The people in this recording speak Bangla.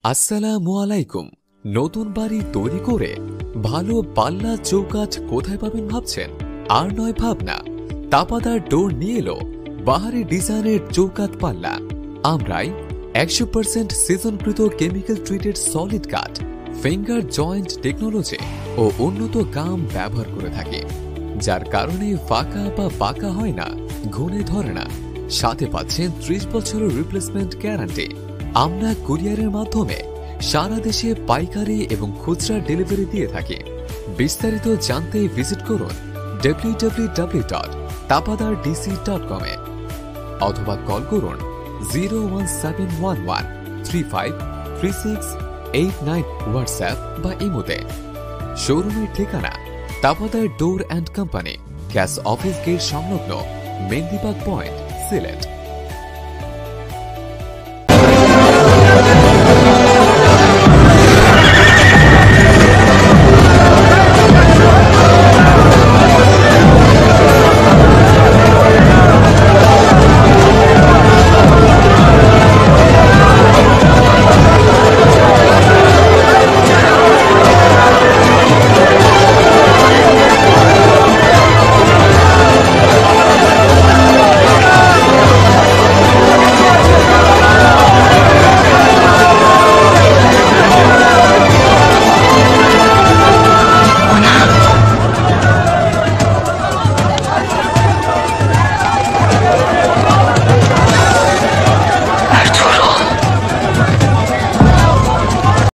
আসসালামু আলাইকুম। নতুন বাড়ি তৈরি করে ভালো পাল্লা চৌকাঠ কোথায় পাবেন ভাবছেন? আর নয় ভাবনা, তাপাদার ডোর নিয়ে এলো বাহারি ডিজাইনের চৌকাঠ পাল্লা। আমরাই 100% সিজনকৃত কেমিক্যাল ট্রিটেড সলিড কাঠ, ফিঙ্গার জয়েন্ট টেকনোলজি ও উন্নত গাম ব্যবহার করে থাকি, যার কারণে ফাঁকা বা বাঁকা হয় না, ঘুণে ধরে না। সাথে পাচ্ছেন 30 বছরের রিপ্লেসমেন্ট গ্যারান্টি। আমরা কুরিয়ারের মাধ্যমে সারা দেশে পাইকারি এবং খুচরা ডেলিভারি দিয়ে থাকি। বিস্তারিত জানতে ভিজিট করুন www.tapadardc.com এ অথবা কল করুন 01711 353689 হোয়াটসঅ্যাপ বা ইমোতে। শোরুমের ঠিকানা Tapadar door and company, gas office gate সংলগ্ন মেন্দিবাগ পয়েন্ট, সিলেট।